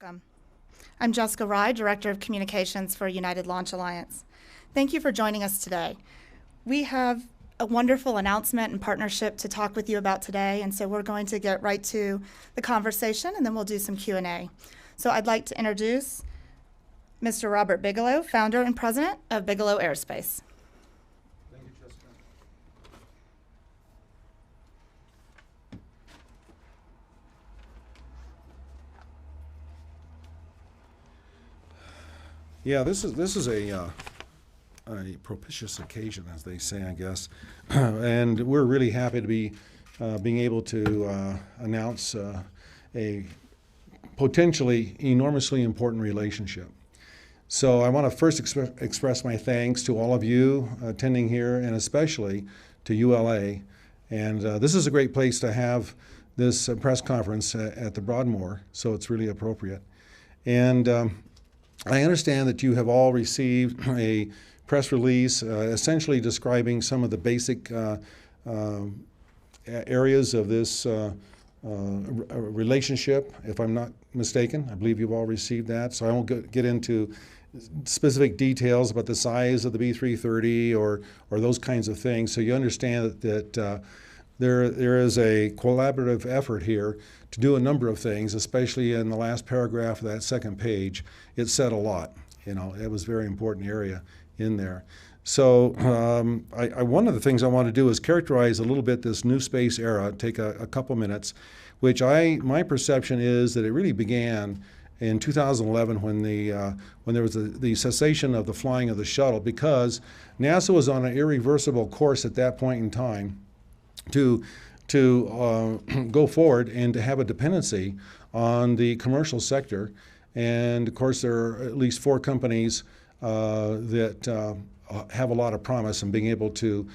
Welcome. I'm Jessica Rye, Director of Communications for United Launch Alliance. Thank you for joining us today. We have a wonderful announcement and partnership to talk with you about today, and so we're going to get right to the conversation, and then we'll do some Q&A. So I'd like to introduce Mr. Robert Bigelow, founder and president of Bigelow Aerospace. Thank you, Jessica. Yeah, this is a propitious occasion, as they say, I guess, and we're really happy to be being able to announce a potentially enormously important relationship. So I want to first express my thanks to all of you attending here, and especially to ULA. And this is a great place to have this press conference at the Broadmoor, so it's really appropriate. And I understand that you have all received a press release essentially describing some of the basic areas of this relationship, if I'm not mistaken. I believe you've all received that, so I won't get into specific details about the size of the B330 or those kinds of things. So you understand that there is a collaborative effort here to do a number of things, especially in the last paragraph of that second page. It said a lot. You know, it was a very important area in there. So one of the things I want to do is characterize a little bit this new space era, take a couple minutes, which my perception is that it really began in 2011 when there was the cessation of the flying of the shuttle, because NASA was on an irreversible course at that point in time to go forward and to have a dependency on the commercial sector. And of course, there are at least 4 companies that have a lot of promise in being able to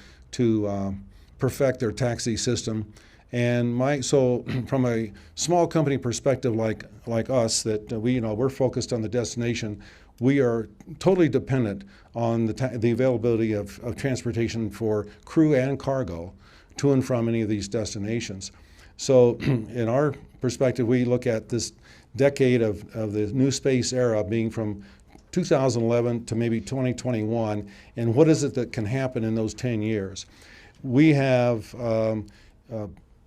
perfect their taxi system. And so from a small company perspective like us, that we're focused on the destination, we are totally dependent on the availability of transportation for crew and cargo to and from any of these destinations. So in our perspective, we look at this decade of the new space era being from 2011 to maybe 2021, and what is it that can happen in those 10 years? We have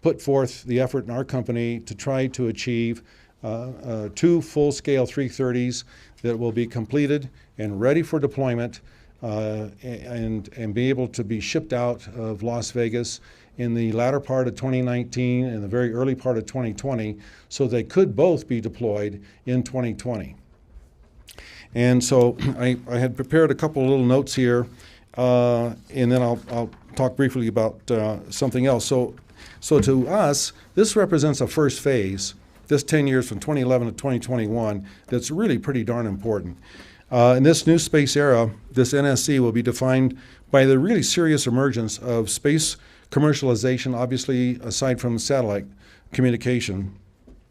put forth the effort in our company to try to achieve 2 full-scale 330s that will be completed and ready for deployment and be able to be shipped out of Las Vegas in the latter part of 2019 and the very early part of 2020, so they could both be deployed in 2020. And so I had prepared a couple of little notes here, and then I'll talk briefly about something else. So to us, this represents a first phase, this 10 years from 2011 to 2021, that's really pretty darn important. In this new space era, this NSC will be defined by the really serious emergence of space commercialization, obviously aside from satellite communication,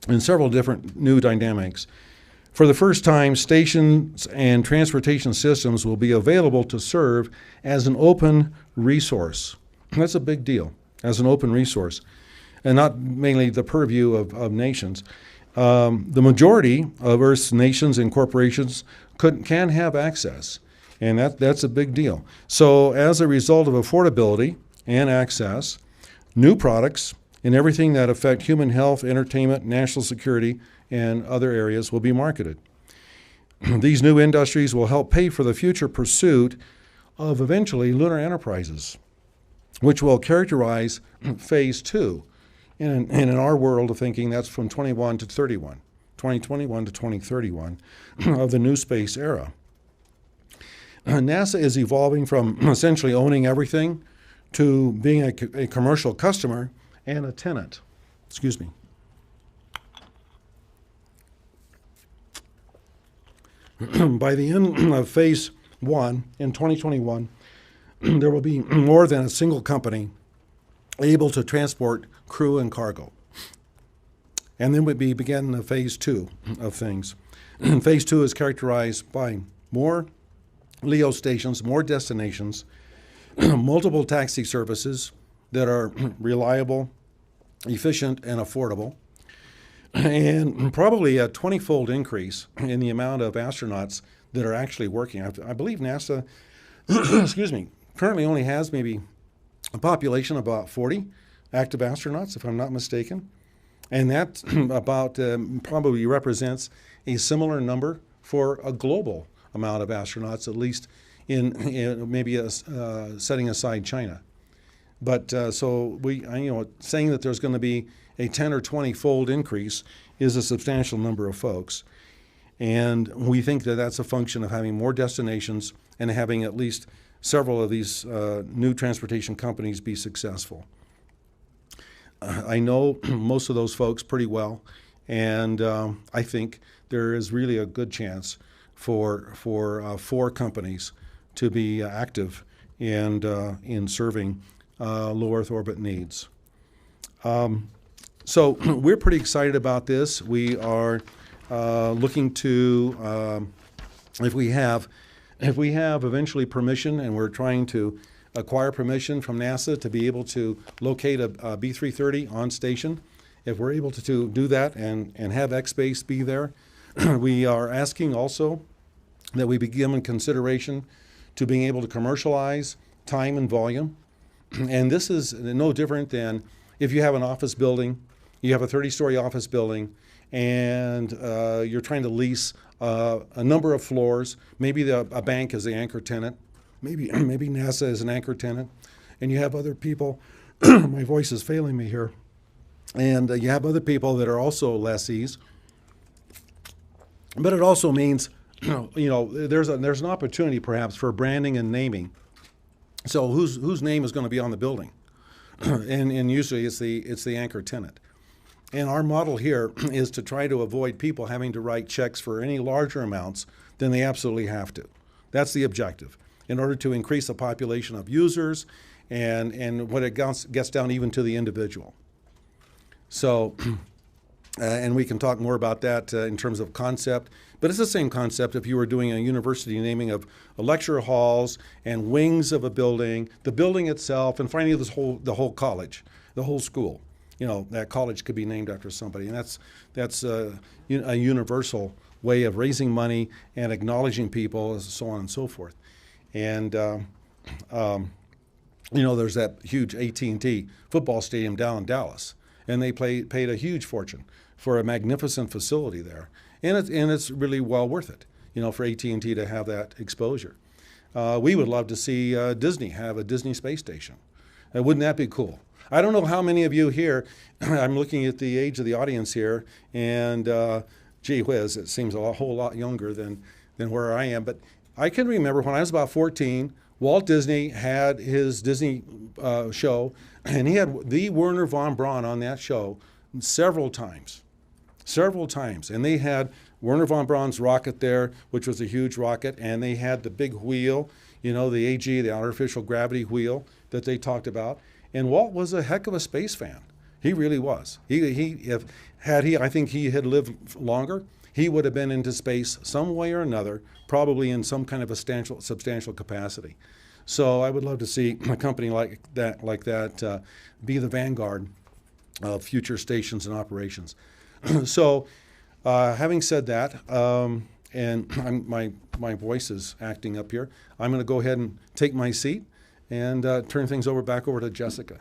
and several different new dynamics. For the first time, stations and transportation systems will be available to serve as an open resource. That's a big deal, as an open resource, and not mainly the purview of nations. The majority of Earth's nations and corporations can have access, and that's a big deal. So as a result of affordability and access, new products and everything that affect human health, entertainment, national security, and other areas will be marketed. These new industries will help pay for the future pursuit of eventually lunar enterprises, which will characterize phase 2. And in our world of thinking, that's from 2021 to 2031 of the new space era. NASA is evolving from essentially owning everything to being a commercial customer and a tenant. Excuse me. By the end of phase 1 in 2021, there will be more than a single company able to transport crew and cargo. And then we begin the phase 2 of things. And phase 2 is characterized by more LEO stations, more destinations, multiple taxi services that are reliable, efficient, and affordable. and probably a 20-fold increase in the amount of astronauts that are actually working. I believe NASA, excuse me, currently only has maybe a population of about 40 active astronauts, if I'm not mistaken. And that about probably represents a similar number for a global amount of astronauts, at least in maybe setting aside China. But so saying that there's going to be a 10 or 20-fold increase is a substantial number of folks. And we think that that's a function of having more destinations and having at least several of these new transportation companies be successful. I know most of those folks pretty well, and I think there is really a good chance for 4 companies to be active and in serving low Earth orbit needs. So we're pretty excited about this. We are looking to, if we have eventually permission, and we're trying to acquire permission from NASA to be able to locate a B-330 on station. If we're able to do that and have X-Base be there, we are asking also that we be given consideration to being able to commercialize time and volume. And this is no different than if you have an office building, you have a 30-story office building, and you're trying to lease a number of floors. Maybe a bank is the anchor tenant. Maybe NASA is an anchor tenant, and you have other people. My voice is failing me here. And you have other people that are also lessees. But it also means, there's an opportunity perhaps for branding and naming. So whose name is going to be on the building? and usually it's the anchor tenant. And our model here is to try to avoid people having to write checks for any larger amounts than they absolutely have to. That's the objective, in order to increase the population of users and when it gets down even to the individual. So, and we can talk more about that in terms of concept, but it's the same concept if you were doing a university naming of lecture halls and wings of a building, the building itself, and finally the whole college, the whole school. That college could be named after somebody, and that's a universal way of raising money and acknowledging people, and so on and so forth. And there's that huge AT&T football stadium down in Dallas, and they paid a huge fortune for a magnificent facility there, and it's really well worth it, for AT&T to have that exposure. We would love to see Disney have a Disney space station. Wouldn't that be cool? I don't know how many of you here, I'm looking at the age of the audience here, and gee whiz, it seems a whole lot younger than where I am. But I can remember when I was about 14, Walt Disney had his Disney show, and he had the Wernher von Braun on that show several times. And they had Wernher von Braun's rocket there, which was a huge rocket, and they had the big wheel, the AG, the artificial gravity wheel that they talked about. And Walt was a heck of a space fan. He really was. I think he had lived longer, he would have been into space some way or another, probably in some kind of a substantial capacity. So I would love to see a company like that be the vanguard of future stations and operations. So having said that, and my voice is acting up here, I'm going to go ahead and take my seat and turn things back over to Jessica.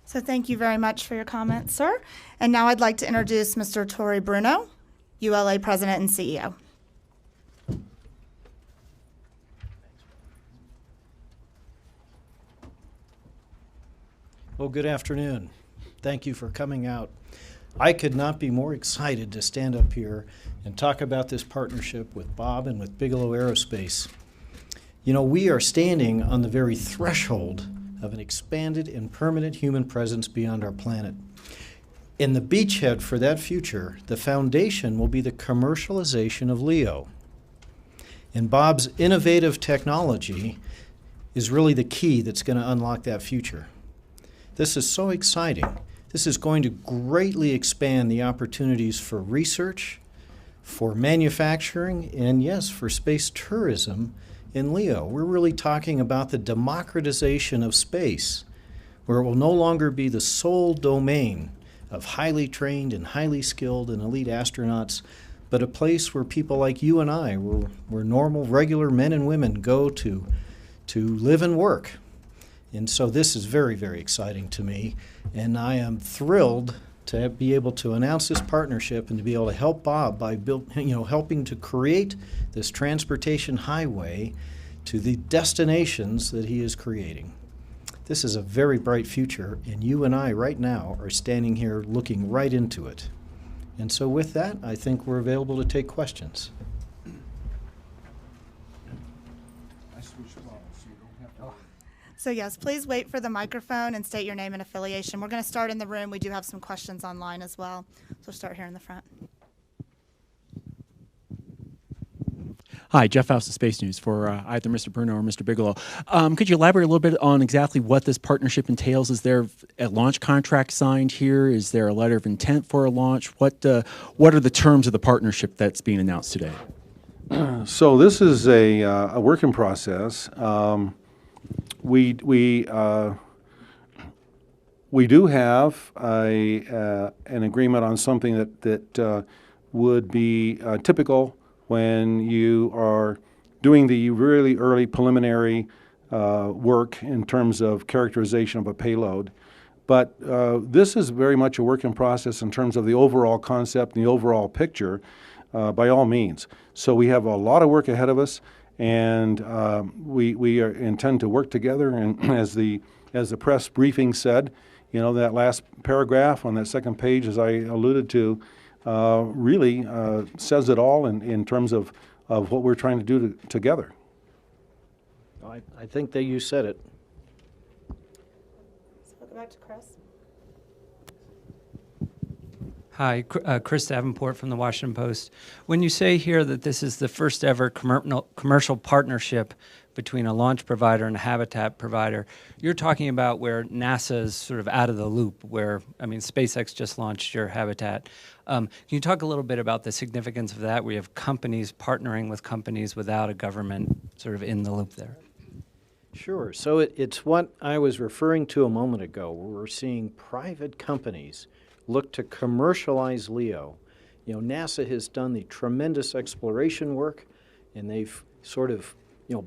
So thank you very much for your comments, sir. And now I'd like to introduce Mr. Torrey Bruno, ULA President and CEO. Well, good afternoon. Thank you for coming out. I could not be more excited to stand up here and talk about this partnership with Bob and with Bigelow Aerospace. We are standing on the very threshold of an expanded and permanent human presence beyond our planet. In the beachhead for that future, the foundation will be the commercialization of LEO. And Bob's innovative technology is really the key that's going to unlock that future. This is so exciting. This is going to greatly expand the opportunities for research, for manufacturing, and yes, for space tourism in LEO. We're really talking about the democratization of space, where it will no longer be the sole domain of highly trained and highly skilled and elite astronauts, but a place where people like you and I, where normal, regular men and women go to live and work. And so this is very, very exciting to me, and I am thrilled to be able to announce this partnership and to be able to help Bob by helping to create this transportation highway to the destinations that he is creating. This is a very bright future, and you and I right now are standing here looking right into it. And so with that, I think we're available to take questions. So yes, please wait for the microphone and state your name and affiliation. We're going to start in the room. We do have some questions online as well. So we'll start here in the front. Hi, Jeff Faust of Space News for either Mr. Bruno or Mr. Bigelow. Could you elaborate a little bit on exactly what this partnership entails? Is there a launch contract signed here? Is there a letter of intent for a launch? What are the terms of the partnership that's being announced today? So this is a work in process. We do have an agreement on something that would be typical when you are doing the really early preliminary work in terms of characterization of a payload. But this is very much a work in process in terms of the overall concept and the overall picture, by all means. So we have a lot of work ahead of us, and we intend to work together. And as the press briefing said, that last paragraph on that second page, as I alluded to, really says it all in terms of what we're trying to do together. I think that you said it. So we'll go back to Chris. Hi, Chris Davenport from the Washington Post. When you say here that this is the first ever commercial partnership between a launch provider and a habitat provider, you're talking about where NASA is sort of out of the loop, where, SpaceX just launched your habitat. Can you talk a little bit about the significance of that, where you have companies partnering with companies without a government sort of in the loop there? Sure. So it's what I was referring to a moment ago, where we're seeing private companies look to commercialize LEO. NASA has done the tremendous exploration work, and they've sort of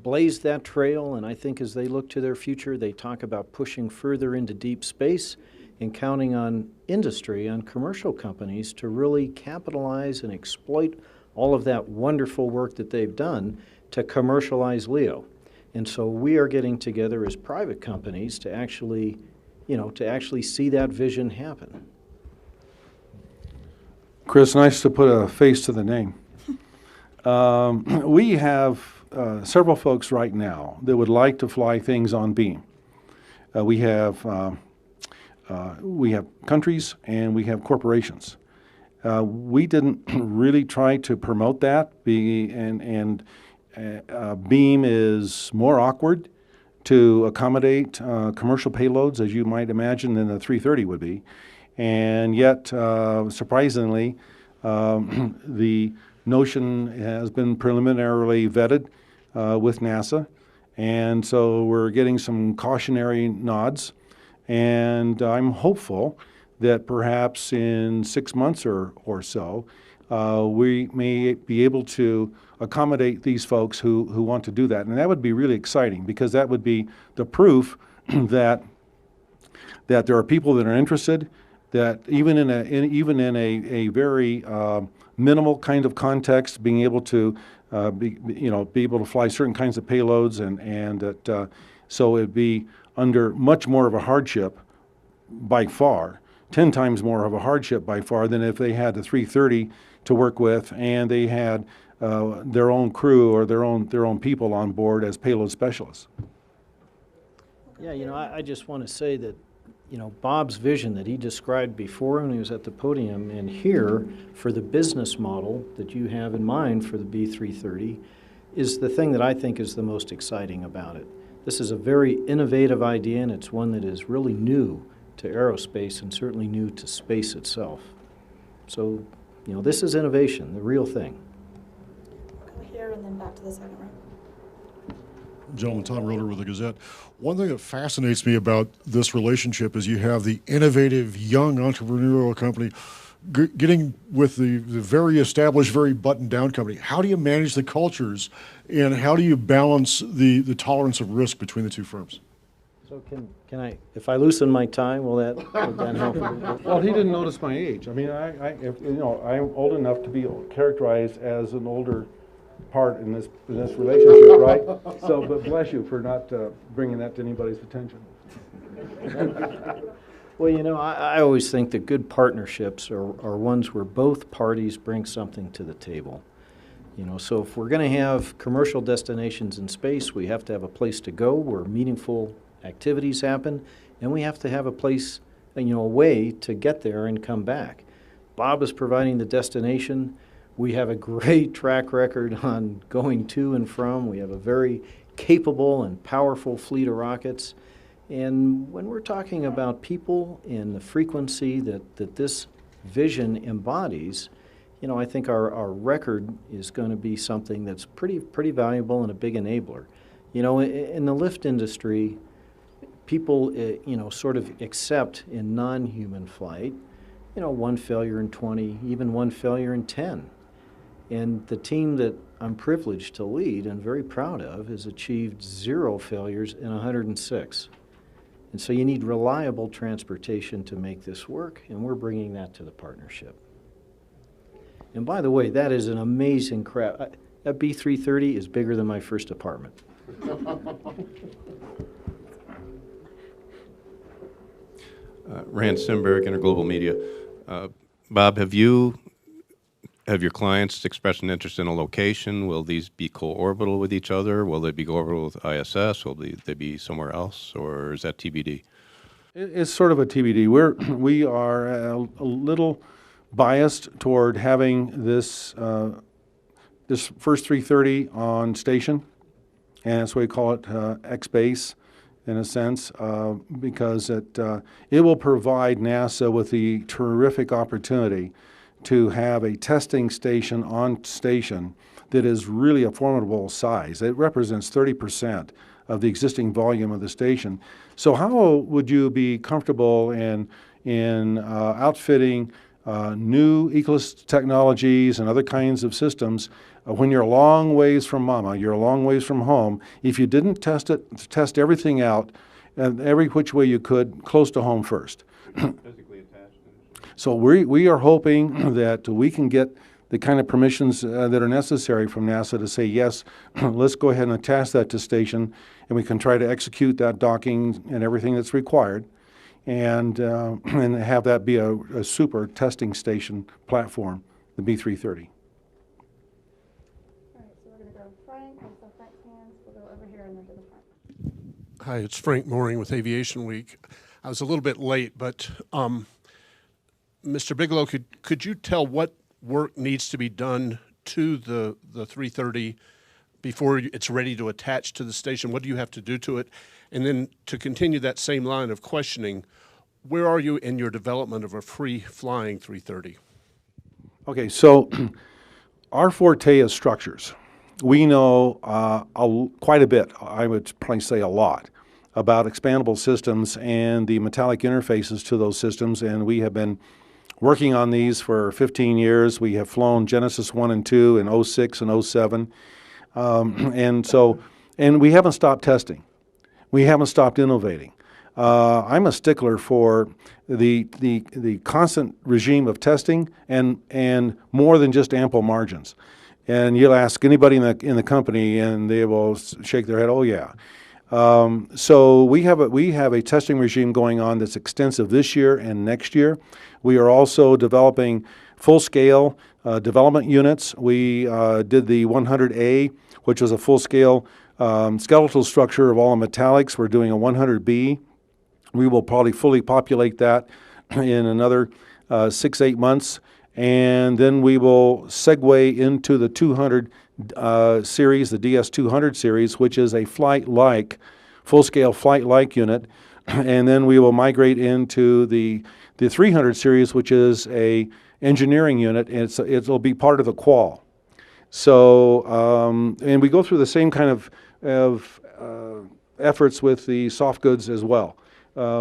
blazed that trail, and I think as they look to their future, they talk about pushing further into deep space and counting on industry, on commercial companies to really capitalize and exploit all of that wonderful work that they've done to commercialize LEO. And so we are getting together as private companies to actually see that vision happen. Chris, nice to put a face to the name. We have several folks right now that would like to fly things on beam. We have countries and we have corporations. We didn't really try to promote that, and beam is more awkward to accommodate commercial payloads, as you might imagine, than the 330 would be. And yet, surprisingly, the notion has been preliminarily vetted with NASA, and so we're getting some cautionary nods. And I'm hopeful that perhaps in 6 months or so, we may be able to accommodate these folks who want to do that. And that would be really exciting, because that would be the proof that there are people that are interested, that even in a very minimal kind of context, being able to be able to fly certain kinds of payloads, and that so it'd be under much more of a hardship by far, 10 times more of a hardship by far than if they had the 330 to work with and they had their own crew or their own people on board as payload specialists. Yeah, I just want to say that Bob's vision that he described before when he was at the podium and here for the business model that you have in mind for the B330 is the thing that I think is the most exciting about it. This is a very innovative idea, and it's one that is really new to aerospace and certainly new to space itself. So, this is innovation, the real thing. Go here and then back to the second row. gentleman, Tom Roeder with the Gazette. One thing that fascinates me about this relationship is you have the innovative, young entrepreneurial company getting with the very established, very buttoned-down company. How do you manage the cultures, and how do you balance the tolerance of risk between the two firms? So can I, if I loosen my tie, will that help? Well, he didn't notice my age. I mean, I'm old enough to be characterized as an older part in this relationship, right? So, but bless you for not bringing that to anybody's attention. Well, I always think that good partnerships are ones where both parties bring something to the table. So if we're going to have commercial destinations in space, we have to have a place to go where meaningful activities happen, and we have to have a place, a way to get there and come back. Bob is providing the destination. We have a great track record on going to and from. We have a very capable and powerful fleet of rockets. And when we're talking about people and the frequency that this vision embodies, I think our record is going to be something that's pretty valuable and a big enabler. In the lift industry, people, sort of accept in non-human flight, one failure in 20, even one failure in 10. And the team that I'm privileged to lead and very proud of has achieved 0 failures in 106. And so you need reliable transportation to make this work, and we're bringing that to the partnership. And by the way, that is an amazing craft. That B330 is bigger than my first apartment. Rand Simberg, Interglobal Media. Bob, have your clients expressed an interest in a location? Will these be co-orbital with each other? Will they be co-orbital with ISS? Will they be somewhere else, or is that TBD? It's sort of a TBD. We are a little biased toward having this first 330 on station, and that's why we call it X-Base in a sense, because it will provide NASA with the terrific opportunity to have a testing station on station that is really a formidable size. It represents 30% of the existing volume of the station. So how would you be comfortable in outfitting new Eclipse technologies and other kinds of systems when you're a long ways from mama, you're a long ways from home, if you didn't test everything out every which way you could close to home first? Physically attached. So we are hoping that we can get the kind of permissions that are necessary from NASA to say, yes, let's go ahead and attach that to station, and we can try to execute that docking and everything that's required, and have that be a super testing station platform, the B330. All right, so we're going to go Frank. I saw Frank's hands. We'll go over here and then to the front. Hi, it's Frank Mooring with Aviation Week. I was a little bit late, but Mr. Bigelow, could you tell what work needs to be done to the 330 before it's ready to attach to the station? What do you have to do to it? And then to continue that same line of questioning, where are you in your development of a free-flying 330? Okay, so our forte is structures. We know quite a bit, I would probably say a lot, about expandable systems and the metallic interfaces to those systems, and we have been working on these for 15 years. We have flown Genesis 1 and 2 in 06 and 07, and we haven't stopped testing. We haven't stopped innovating. I'm a stickler for the constant regime of testing and more than just ample margins. And you'll ask anybody in the company, and they will shake their head. Oh yeah. So we have a testing regime going on that's extensive this year and next year. We are also developing full-scale development units. We did the 100A, which was a full-scale skeletal structure of all the metallics. We're doing a 100B. We will probably fully populate that in another 6-8 months, and then we will segue into the 200 series, the DS200 series, which is a flight-like, full-scale flight-like unit, and then we will migrate into the 300 series, which is a engineering unit, and it'll be part of the qual. So, and we go through the same kind of efforts with the soft goods as well.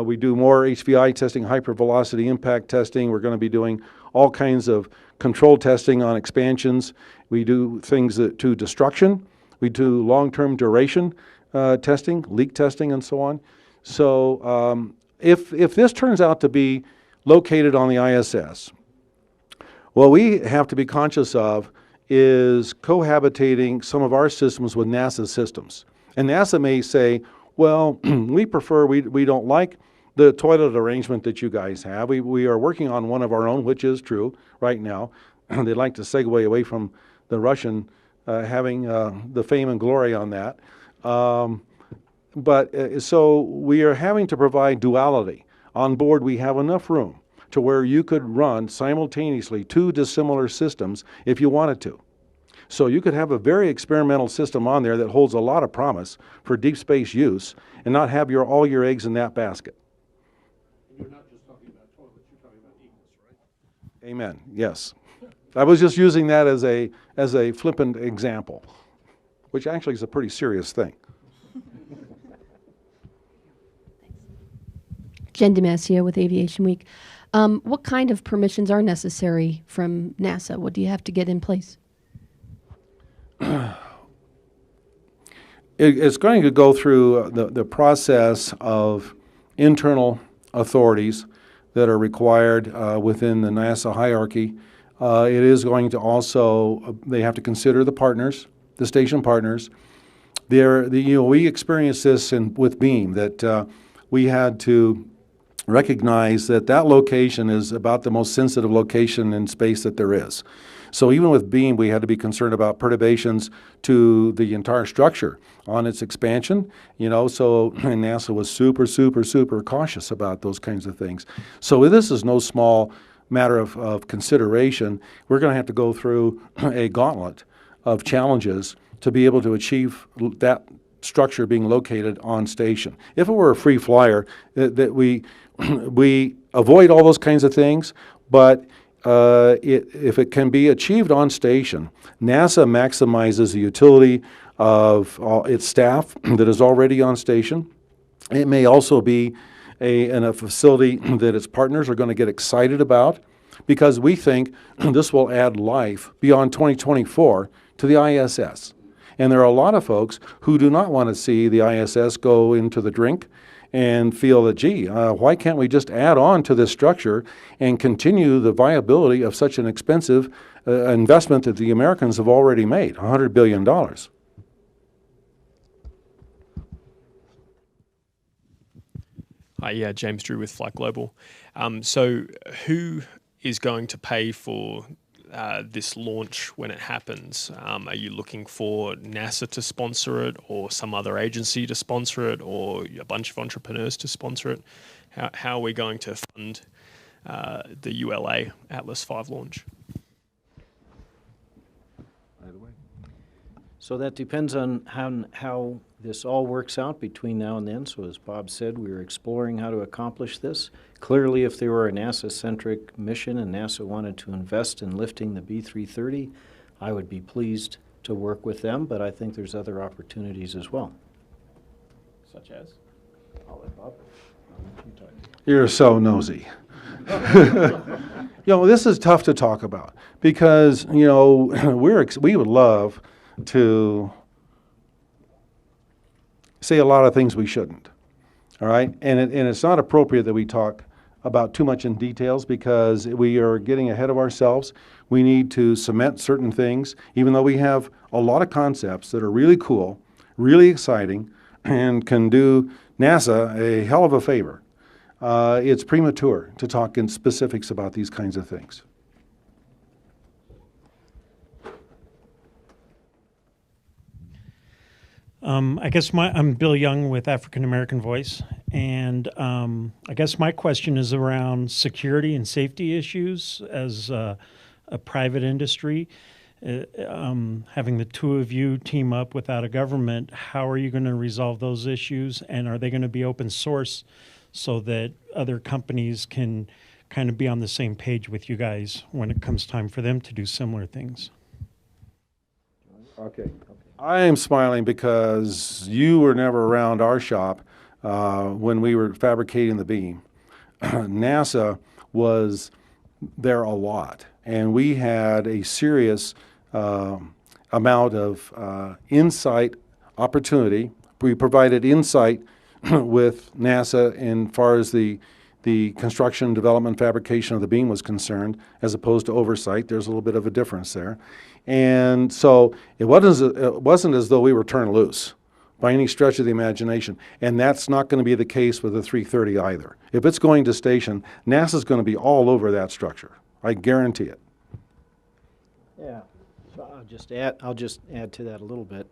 We do more HVI testing, hypervelocity impact testing. We're going to be doing all kinds of control testing on expansions. We do things to destruction. We do long-term duration testing, leak testing, and so on. So if this turns out to be located on the ISS, what we have to be conscious of is cohabitating some of our systems with NASA's systems. And NASA may say, well, we don't like the toilet arrangement that you guys have. We are working on one of our own, which is true right now. They'd like to segue away from the Russian having the fame and glory on that. So we are having to provide duality. On board, we have enough room to where you could run simultaneously 2 dissimilar systems if you wanted to. So you could have a very experimental system on there that holds a lot of promise for deep space use and not have all your eggs in that basket. And you're not just talking about toilets, you're talking about eagles, right? Amen. Yes. I was just using that as a flippant example, which actually is a pretty serious thing. Jen DeMasia with Aviation Week. What kind of permissions are necessary from NASA? What do you have to get in place? It's going to go through the process of internal authorities that are required within the NASA hierarchy. It is going to also, they have to consider the partners, the station partners. We experienced this with Beam, that we had to recognize that location is about the most sensitive location in space that there is. So even with Beam, we had to be concerned about perturbations to the entire structure on its expansion, so NASA was super, super, super cautious about those kinds of things. So this is no small matter of consideration. We're going to have to go through a gauntlet of challenges to be able to achieve that structure being located on station. If it were a free flyer, that we avoid all those kinds of things, but if it can be achieved on station, NASA maximizes the utility of its staff that is already on station. It may also be in a facility that its partners are going to get excited about, because we think this will add life beyond 2024 to the ISS. And there are a lot of folks who do not want to see the ISS go into the drink and feel that, gee, why can't we just add on to this structure and continue the viability of such an expensive investment that the Americans have already made, $100 billion. Hi, yeah, James Drew with Flight Global. So who is going to pay for this launch when it happens? Are you looking for NASA to sponsor it, or some other agency to sponsor it, or a bunch of entrepreneurs to sponsor it? How are we going to fund the ULA Atlas V launch? So that depends on how this all works out between now and then. So as Bob said, we're exploring how to accomplish this. Clearly, if there were a NASA-centric mission and NASA wanted to invest in lifting the B330, I would be pleased to work with them, but I think there's other opportunities as well. Such as? I'll let Bob. You're so nosy. This is tough to talk about because, we would love to say a lot of things we shouldn't, all right? And it's not appropriate that we talk about too much in details because we are getting ahead of ourselves. We need to cement certain things, even though we have a lot of concepts that are really cool, really exciting, and can do NASA a hell of a favor. It's premature to talk in specifics about these kinds of things. I guess I'm Bill Young with African American Voice, and I guess my question is around security and safety issues as a private industry. Having the two of you team up without a government, how are you going to resolve those issues, and are they going to be open source so that other companies can kind of be on the same page with you guys when it comes time for them to do similar things? Okay. I am smiling because you were never around our shop when we were fabricating the beam. NASA was there a lot, and we had a serious amount of insight opportunity. We provided insight with NASA in far as the construction, development, fabrication of the beam was concerned, as opposed to oversight. There's a little bit of a difference there. And so it wasn't as though we were turned loose by any stretch of the imagination. And that's not going to be the case with the 330 either. If it's going to station, NASA's going to be all over that structure. I guarantee it. Yeah, so I'll just add to that a little bit.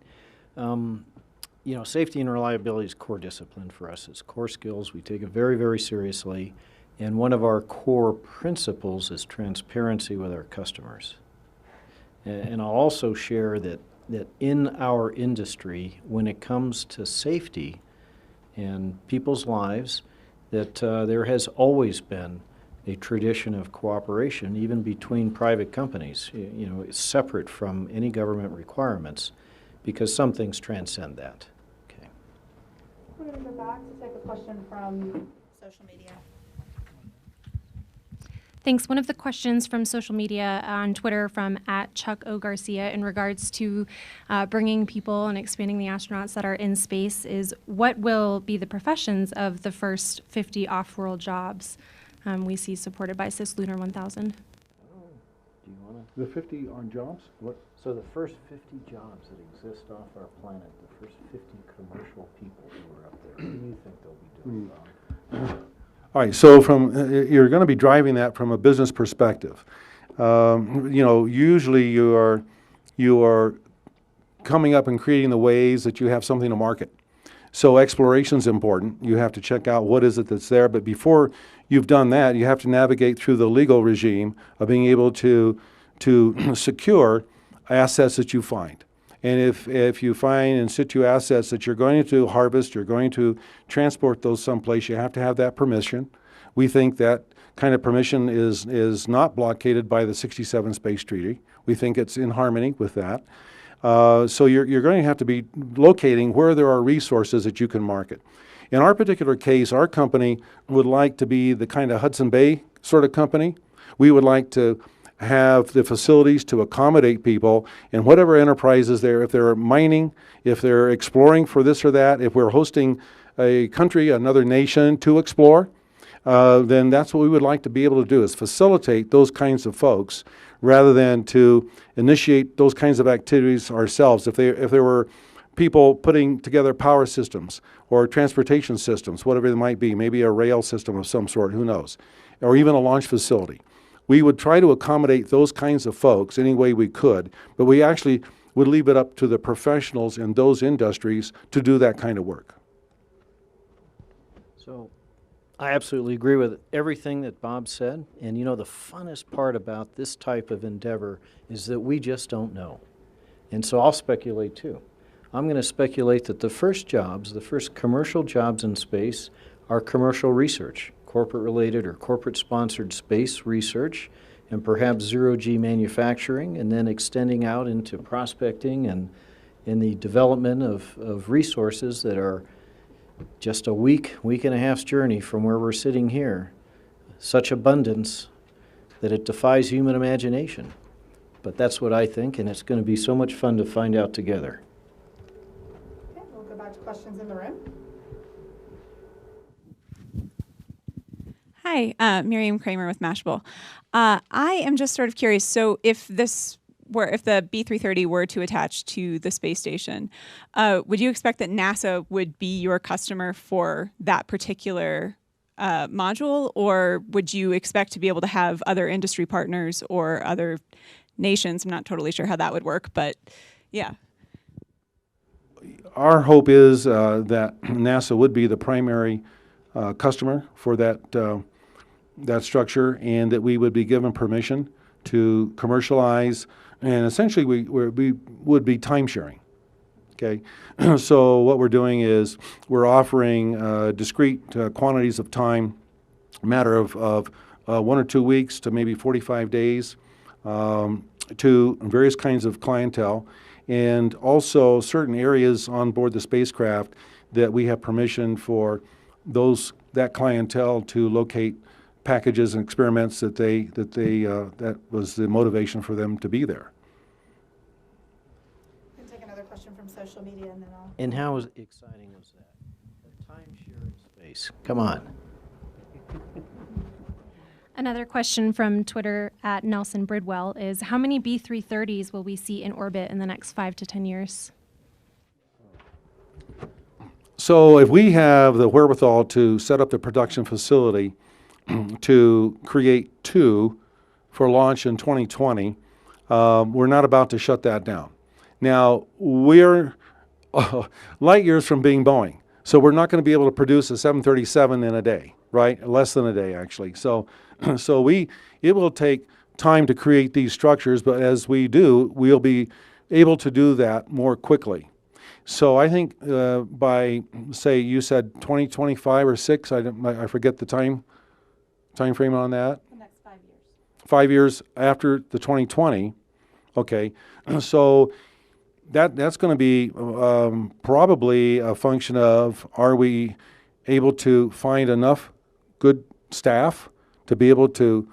You know, safety and reliability is core discipline for us. It's core skills. We take it very, very seriously. And one of our core principles is transparency with our customers. And I'll also share that in our industry, when it comes to safety and people's lives, that there has always been a tradition of cooperation, even between private companies. You know, it's separate from any government requirements, because some things transcend that. Okay. We're going to go back to take a question from social media. Thanks. One of the questions from social media on Twitter from @ChuckOGarcia in regards to bringing people and expanding the astronauts that are in space is, what will be the professions of the first 50 off-world jobs we see supported by Cislunar 1000? Do you want to? The 50 on jobs? What? So the first 50 jobs that exist off our planet, the first 50 commercial people who are up there, what do you think they'll be doing, Bob? All right, so you're going to be driving that from a business perspective. You know, usually you are coming up and creating the ways that you have something to market. So exploration is important. You have to check out what is it that's there. But before you've done that, you have to navigate through the legal regime of being able to secure assets that you find. And if you find in situ assets that you're going to harvest, you're going to transport those someplace, you have to have that permission. We think that kind of permission is not blockaded by the 67 Space Treaty. We think it's in harmony with that. So you're going to have to be locating where there are resources that you can market. In our particular case, our company would like to be the kind of Hudson Bay sort of company. We would like to have the facilities to accommodate people in whatever enterprise is there. If they're mining, if they're exploring for this or that, if we're hosting a country, another nation to explore, then that's what we would like to be able to do, is facilitate those kinds of folks rather than to initiate those kinds of activities ourselves. If there were people putting together power systems or transportation systems, whatever they might be, maybe a rail system of some sort, who knows, or even a launch facility. We would try to accommodate those kinds of folks any way we could, but we actually would leave it up to the professionals in those industries to do that kind of work. So I absolutely agree with everything that Bob said. And you know, the funnest part about this type of endeavor is that we just don't know. And so I'll speculate too. I'm going to speculate that the first jobs, the first commercial jobs in space, are commercial research, corporate-related or corporate-sponsored space research, and perhaps zero-G manufacturing, and then extending out into prospecting and in the development of resources that are just a week and a half's journey from where we're sitting here. Such abundance that it defies human imagination. But that's what I think, and it's going to be so much fun to find out together. Okay, we'll go back to questions in the room. Hi, Miriam Kramer with Mashable. I am just sort of curious. So, if the B330 were to attach to the space station, would you expect that NASA would be your customer for that particular module, or would you expect to be able to have other industry partners or other nations? I'm not totally sure how that would work, but yeah. Our hope is that NASA would be the primary customer for that structure, and that we would be given permission to commercialize, and essentially we would be time sharing. Okay, so what we're doing is we're offering discrete quantities of time, a matter of 1 or 2 weeks to maybe 45 days to various kinds of clientele, and also certain areas on board the spacecraft that we have permission for that clientele to locate packages and experiments that was the motivation for them to be there. We can take another question from social media, and then I'll. And how exciting was that? A timeshare in space. Come on. Another question from Twitter at Nelson Bridwell is, how many B330s will we see in orbit in the next 5 to 10 years? So if we have the wherewithal to set up the production facility to create 2 for launch in 2020, we're not about to shut that down. Now, we're light years from being Boeing, so we're not going to be able to produce a 737 in a day, right? Less than a day, actually. So it will take time to create these structures, but as we do, we'll be able to do that more quickly. So I think by, say, you said 2025 or 6, I forget the time frame on that. The next 5 years. 5 years after the 2020, okay. So that's going to be probably a function of, are we able to find enough good staff to be able to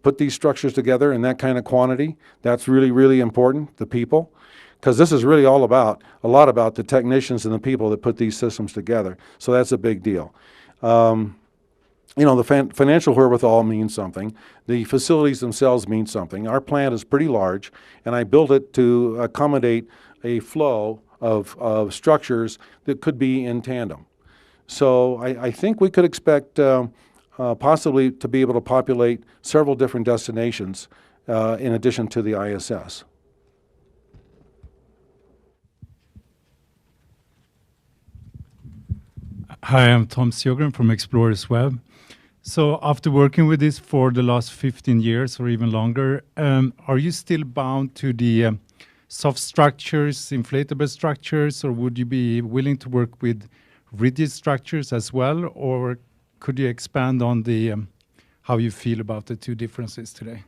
put these structures together in that kind of quantity? That's really, really important, the people. Because this is really a lot about the technicians and the people that put these systems together. So that's a big deal. The financial wherewithal means something. The facilities themselves mean something. Our plant is pretty large, and I built it to accommodate a flow of structures that could be in tandem. So I think we could expect possibly to be able to populate several different destinations in addition to the ISS. Hi, I'm Tom Sjogren from Explorers Web. So after working with this for the last 15 years or even longer, are you still bound to the soft structures, inflatable structures, or would you be willing to work with rigid structures as well? Or could you expand on the how you feel about the two differences today?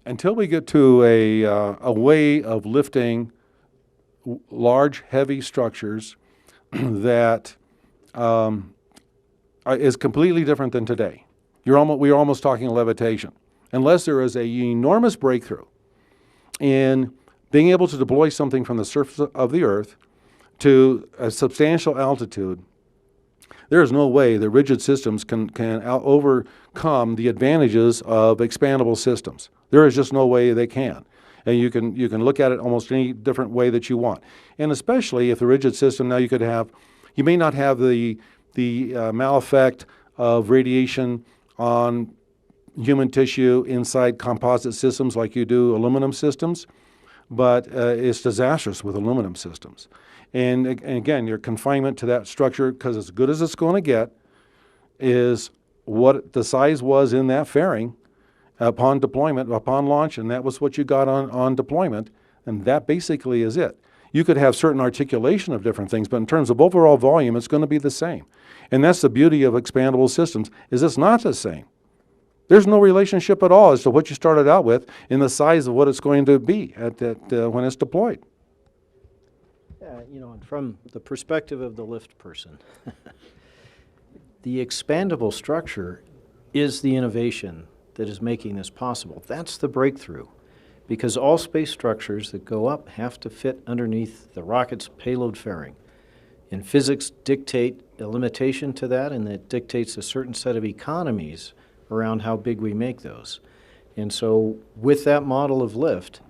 Until we get to a way of lifting large, heavy structures that is completely different than today. We're almost talking levitation. Unless there is an enormous breakthrough in being able to deploy something from the surface of the Earth to a substantial altitude, there is no way that rigid systems can overcome the advantages of expandable systems. There is just no way they can. And you can look at it almost any different way that you want. And especially if the rigid system, now you may not have the mal-effect of radiation on human tissue inside composite systems like you do aluminum systems, but it's disastrous with aluminum systems. And again, your confinement to that structure, because as good as it's going to get, is what the size was in that fairing upon deployment, upon launch, and that was what you got on deployment, and that basically is it. You could have certain articulation of different things, but in terms of overall volume, it's going to be the same. And that's the beauty of expandable systems, is it's not the same. There's no relationship at all as to what you started out with in the size of what it's going to be when it's deployed. And from the perspective of the lift person, the expandable structure is the innovation that is making this possible. That's the breakthrough. Because all space structures that go up have to fit underneath the rocket's payload fairing. And physics dictate a limitation to that, and it dictates a certain set of economies around how big we make those. And so with that model of lift,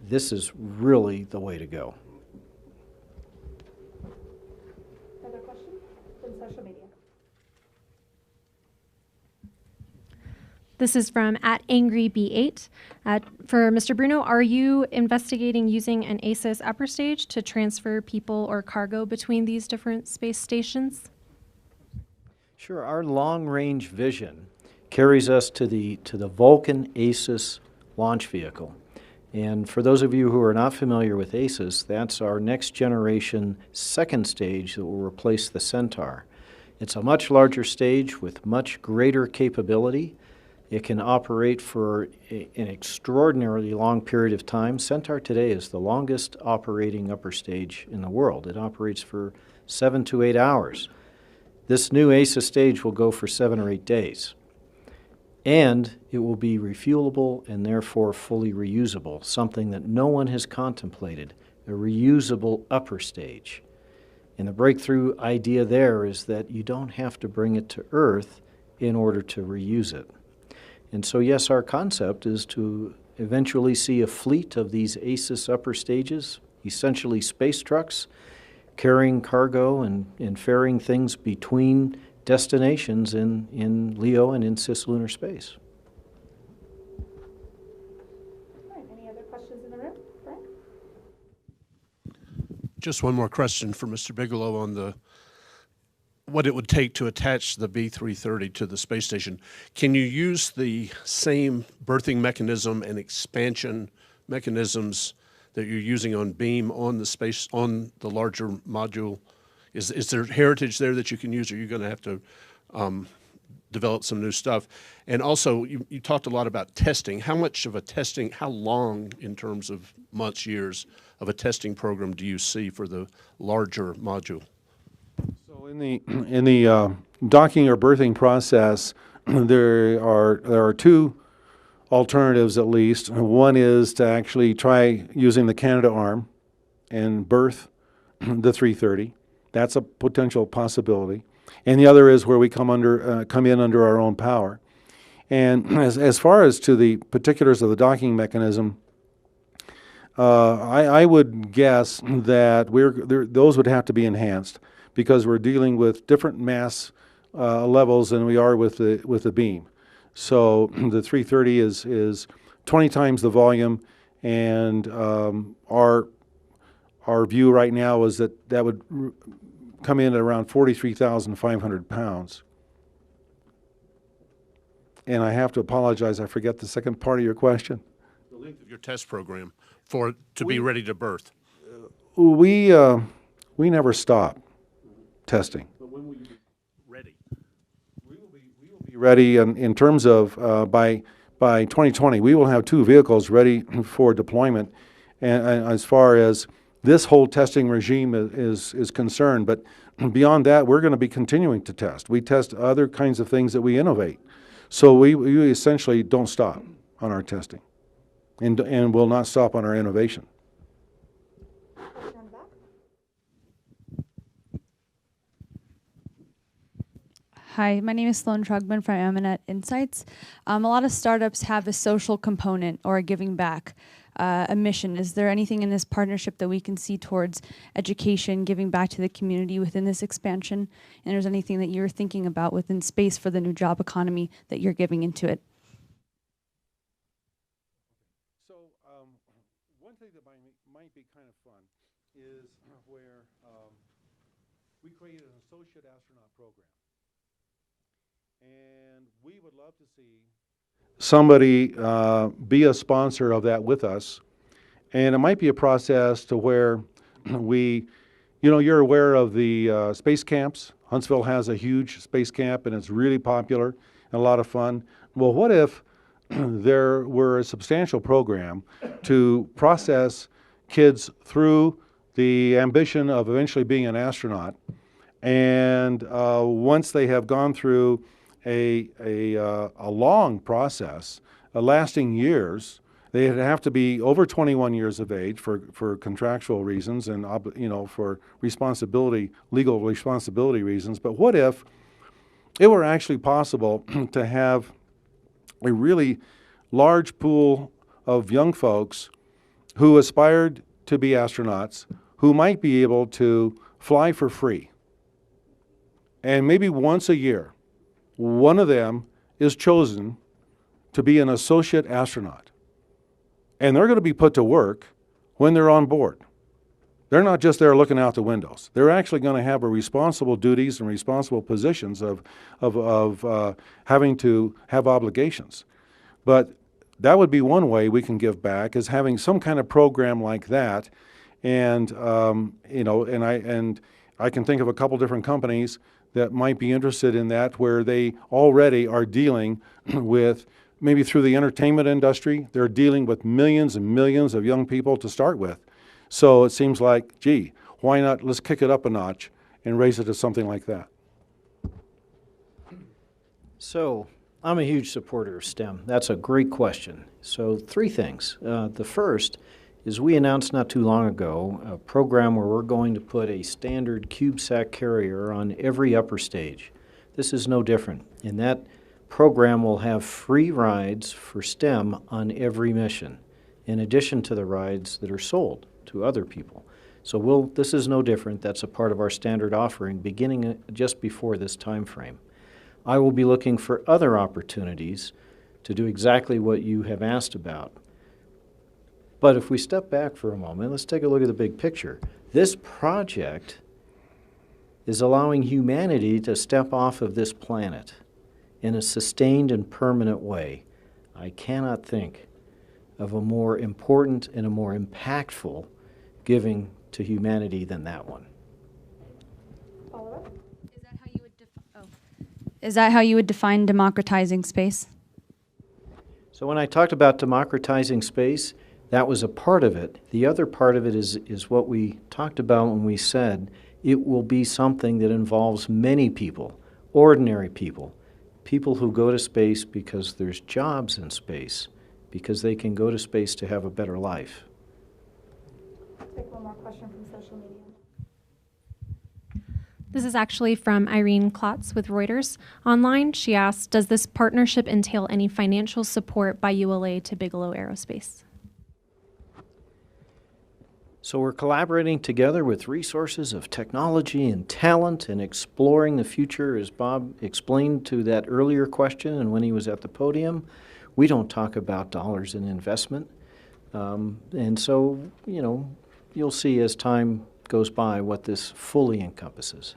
this is really the way to go. Other questions from social media? This is from @AngryB8. For Mr. Bruno, are you investigating using an ACES upper stage to transfer people or cargo between these different space stations? Sure. Our long-range vision carries us to the Vulcan ACES launch vehicle. And for those of you who are not familiar with ACES, that's our next generation second stage that will replace the Centaur. It's a much larger stage with much greater capability. It can operate for an extraordinarily long period of time. Centaur today is the longest operating upper stage in the world. It operates for 7 to 8 hours. This new ASA stage will go for 7 or 8 days. And it will be refuelable and therefore fully reusable, something that no one has contemplated, a reusable upper stage. And the breakthrough idea there is that you don't have to bring it to Earth in order to reuse it. And so, yes, our concept is to eventually see a fleet of these ASIS upper stages, essentially space trucks, carrying cargo and ferrying things between destinations in LEO and in cislunar space. All right, any other questions in the room? Brian? Just one more question for Mr. Bigelow on what it would take to attach the B330 to the space station. Can you use the same berthing mechanism and expansion mechanisms that you're using on beam on the larger module? Is there heritage there that you can use, or are you going to have to develop some new stuff? And also, you talked a lot about testing. How long in terms of months, years of a testing program do you see for the larger module? So in the docking or berthing process, there are two alternatives at least. One is to actually try using the Canada arm and berth the 330. That's a potential possibility. And the other is where we come in under our own power. And as far as to the particulars of the docking mechanism, I would guess that those would have to be enhanced, because we're dealing with different mass levels than we are with the beam. So the 330 is 20 times the volume, and our view right now is that would come in at around 43,500 pounds. And I have to apologize, I forget the second part of your question. The length of your test program to be ready to berth. We never stop testing. But when will you be ready? We will be ready in terms of by 2020. We will have 2 vehicles ready for deployment, and as far as this whole testing regime is concerned. But beyond that, we're going to be continuing to test. We test other kinds of things that we innovate. So we essentially don't stop on our testing, and will not stop on our innovation. Hi, my name is Sloan Trugman from Aminet Insights. A lot of startups have a social component or a giving back, a mission. Is there anything in this partnership that we can see towards education, giving back to the community within this expansion? And is there anything that you're thinking about within space for the new job economy that you're giving into it? So one thing that might be kind of fun is where we created an associate astronaut program. And we would love to see somebody be a sponsor of that with us. And it might be a process to where you're aware of the space camps. Huntsville has a huge space camp, and it's really popular and a lot of fun. Well, what if there were a substantial program to process kids through the ambition of eventually being an astronaut, and once they have gone through a long process, lasting years, they'd have to be over 21 years of age for contractual reasons and for legal responsibility reasons. But what if it were actually possible to have a really large pool of young folks who aspired to be astronauts, who might be able to fly for free, and maybe once a year one of them is chosen to be an associate astronaut. And they're going to be put to work when they're on board. They're not just there looking out the windows. They're actually going to have responsible duties and responsible positions of having to have obligations. But that would be one way we can give back, is having some kind of program like that. And I can think of a couple different companies that might be interested in that, where they already are dealing with maybe through the entertainment industry, they're dealing with millions and millions of young people to start with. So it seems like, gee, why not, let's kick it up a notch and raise it to something like that. So I'm a huge supporter of STEM. That's a great question. So 3 things. The first is we announced not too long ago a program where we're going to put a standard CubeSat carrier on every upper stage. This is no different. And that program will have free rides for STEM on every mission, in addition to the rides that are sold to other people. So this is no different. That's a part of our standard offering beginning just before this time frame. I will be looking for other opportunities to do exactly what you have asked about. But if we step back for a moment, let's take a look at the big picture. This project is allowing humanity to step off of this planet in a sustained and permanent way. I cannot think of a more important and a more impactful giving to humanity than that one. Is that how you would define democratizing space? So when I talked about democratizing space, that was a part of it. The other part of it is what we talked about when we said it will be something that involves many people, ordinary people, people who go to space because there's jobs in space, because they can go to space to have a better life. Take one more question from social media. This is actually from Irene Klotz with Reuters Online. She asked, does this partnership entail any financial support by ULA to Bigelow Aerospace? So we're collaborating together with resources of technology and talent and exploring the future, as Bob explained to that earlier question and when he was at the podium. We don't talk about dollars in investment. And so, you know, you'll see as time goes by what this fully encompasses.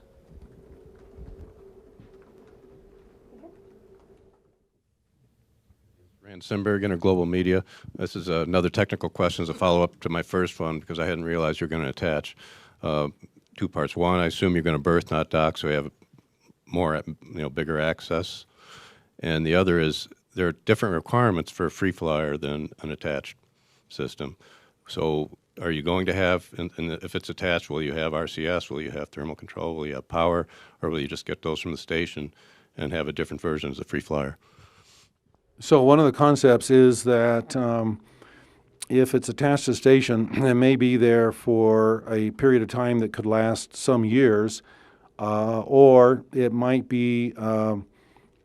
Rand Simberg, Global Media. This is another technical question as a follow-up to my first one because I hadn't realized you're going to attach 2 parts. One, I assume you're going to berth, not dock, so we have more, bigger access. And the other is there are different requirements for a free flyer than an attached system. So are you going to have, and if it's attached, will you have RCS? Will you have thermal control? Will you have power? Or will you just get those from the station and have a different version as a free flyer? So one of the concepts is that if it's attached to the station, it may be there for a period of time that could last some years, or it might be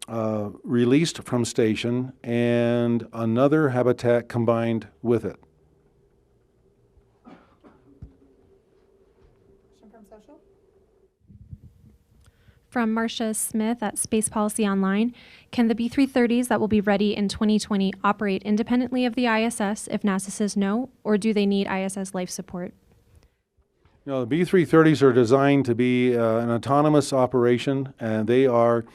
released from station and another habitat combined with it. From Marcia Smith at Space Policy Online, can the B330s that will be ready in 2020 operate independently of the ISS if NASA says no, or do they need ISS life support? The B330s are designed to be an autonomous operation, and they are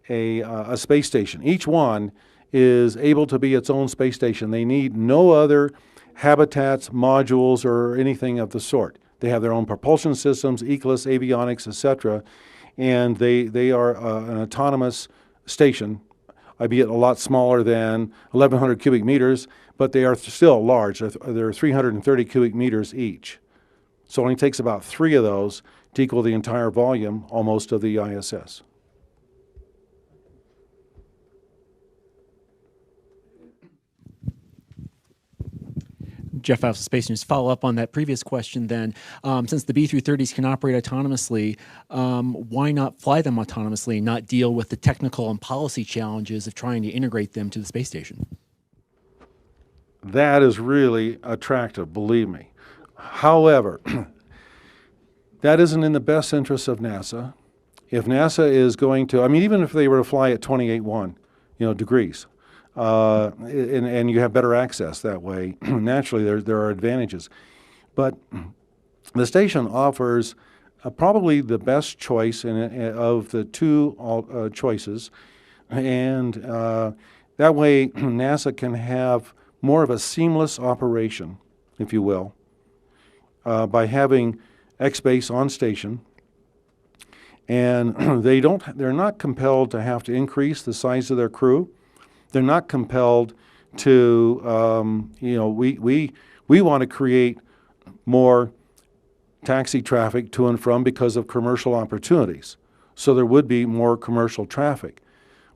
a space station. Each one is able to be its own space station. They need no other habitats, modules, or anything of the sort. They have their own propulsion systems, eclipse, avionics, etc., and they are an autonomous station, albeit a lot smaller than 1,100 cubic meters, but they are still large. They're 330 cubic meters each. So it only takes about 3 of those to equal the entire volume almost of the ISS. Jeff House of Space News. Follow up on that previous question then. Since the B330s can operate autonomously, why not fly them autonomously and not deal with the technical and policy challenges of trying to integrate them to the space station? That is really attractive, believe me. However, that isn't in the best interest of NASA. If NASA is going to, even if they were to fly at 28.1, degrees, and you have better access that way, naturally there are advantages. But the station offers probably the best choice of the 2 choices, and that way NASA can have more of a seamless operation, if you will, by having X-Base on station. And they're not compelled to have to increase the size of their crew. They're not compelled to, we want to create more taxi traffic to and from because of commercial opportunities. So there would be more commercial traffic.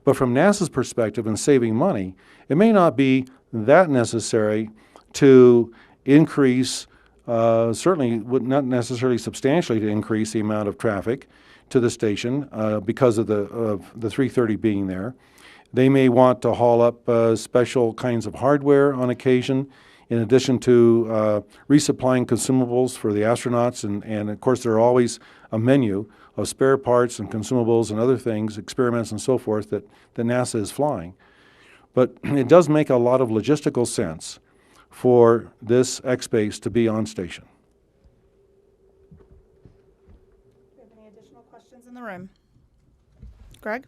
But from NASA's perspective in saving money, it may not be that necessary to increase, certainly would not necessarily substantially to increase the amount of traffic to the station because of the 330 being there. They may want to haul up special kinds of hardware on occasion, in addition to resupplying consumables for the astronauts. And of course, there are always a menu of spare parts and consumables and other things, experiments and so forth that NASA is flying. But it does make a lot of logistical sense for this X-Base to be on station. Do you have any additional questions in the room? Greg?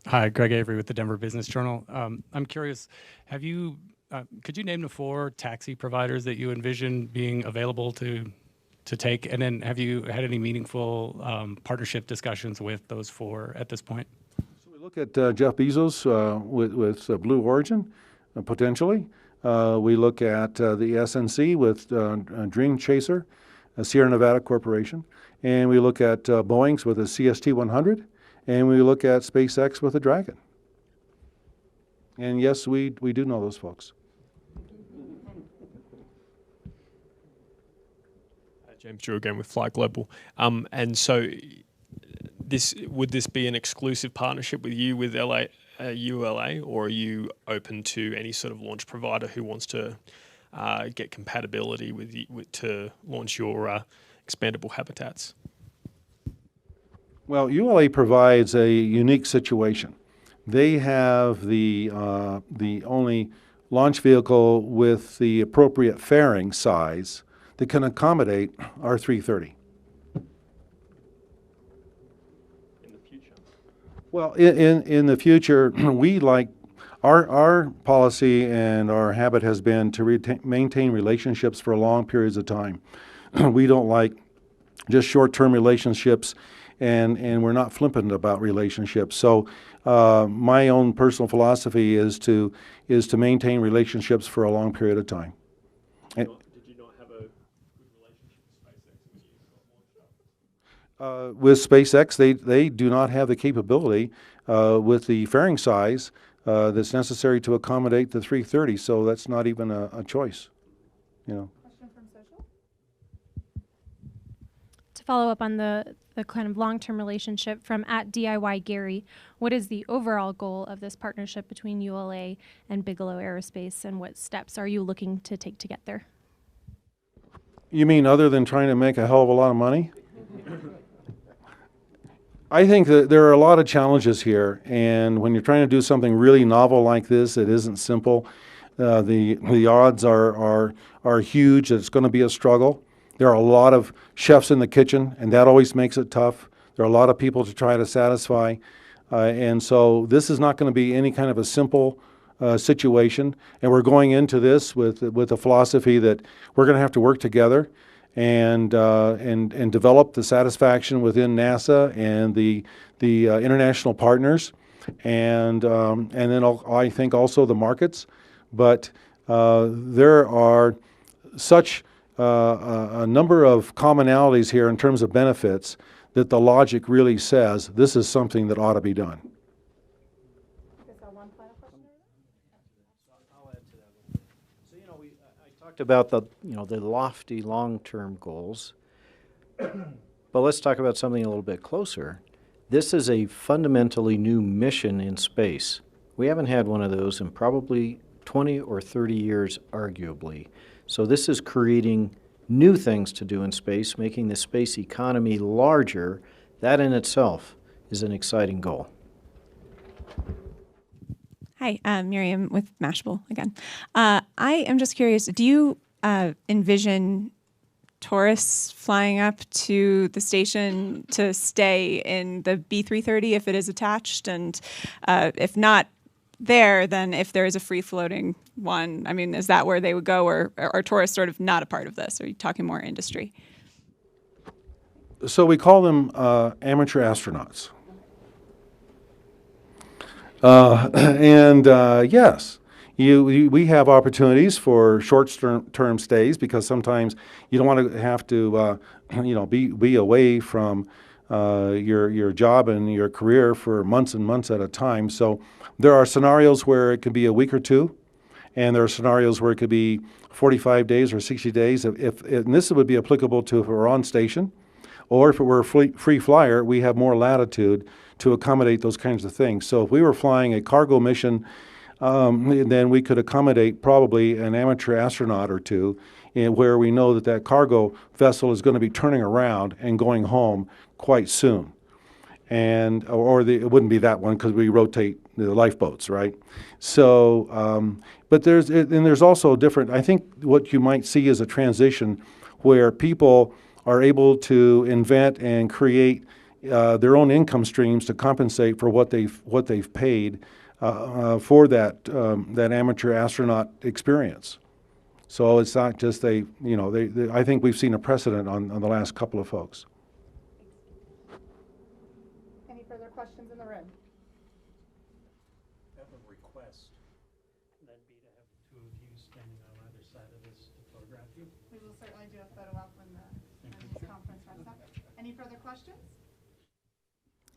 Hi, Greg Avery with the Denver Business Journal. I'm curious, could you name the 4 taxi providers that you envision being available to take? And then have you had any meaningful partnership discussions with those 4 at this point? So we look at Jeff Bezos with Blue Origin, potentially. We look at the SNC with Dream Chaser, Sierra Nevada Corporation. And we look at Boeing's with a CST-100. And we look at SpaceX with a Dragon. And yes, we do know those folks. James Drew again with Flight Global. And so would this be an exclusive partnership with you with ULA, or are you open to any sort of launch provider who wants to get compatibility with to launch your expandable habitats? Well, ULA provides a unique situation. They have the only launch vehicle with the appropriate fairing size that can accommodate our 330. In the future? Well, in the future, we like our policy and our habit has been to maintain relationships for long periods of time. We don't like just short-term relationships. And we're not flippant about relationships. So my own personal philosophy is to maintain relationships for a long period of time. Did you not have a good relationship with SpaceX when you got launched up? With SpaceX, they do not have the capability with the fairing size that's necessary to accommodate the 330. So that's not even a choice, Question from social? To follow up on the kind of long-term relationship from @DIY Gary, what is the overall goal of this partnership between ULA and Bigelow Aerospace, and what steps are you looking to take to get there? You mean other than trying to make a hell of a lot of money? I think that there are a lot of challenges here, and when you're trying to do something really novel like this, it isn't simple. The odds are huge that it's going to be a struggle. There are a lot of chefs in the kitchen, and that always makes it tough. There are a lot of people to try to satisfy. And so this is not going to be any kind of a simple situation. And we're going into this with a philosophy that we're going to have to work together and develop the satisfaction within NASA and the international partners, and then I think also the markets. But there are such a number of commonalities here in terms of benefits that the logic really says this is something that ought to be done. I'll add to that a little bit. So, I talked about the lofty long-term goals, but let's talk about something a little bit closer. This is a fundamentally new mission in space. We haven't had one of those in probably 20 or 30 years, arguably. So this is creating new things to do in space, making the space economy larger. That in itself is an exciting goal. Hi, Miriam with Mashable again. I am just curious, do you envision tourists flying up to the station to stay in the B330 if it is attached? And if not there, then if there is a free-floating one, I mean, is that where they would go, or are tourists sort of not a part of this? Are you talking more industry? So we call them amateur astronauts. Yes, we have opportunities for short-term stays because sometimes you don't want to have to, be away from your job and your career for months and months at a time. So there are scenarios where it could be a week or two, and there are scenarios where it could be 45 days or 60 days. And this would be applicable to if we're on station, or if it were a free flyer, we have more latitude to accommodate those kinds of things. So if we were flying a cargo mission, then we could accommodate probably an amateur astronaut or two, where we know that that cargo vessel is going to be turning around and going home quite soon. And it wouldn't be that one because we rotate the lifeboats, right? So, but there's also different. I think what you might see is a transition where people are able to invent and create their own income streams to compensate for what they've paid for that amateur astronaut experience. So it's not just I think we've seen a precedent on the last couple of folks. Any further questions in the room? I have a request. That'd be to have the two of you standing on either side of this to photograph you. We will certainly do a photo op when the conference runs up. Any further questions?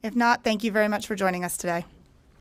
If not, thank you very much for joining us today.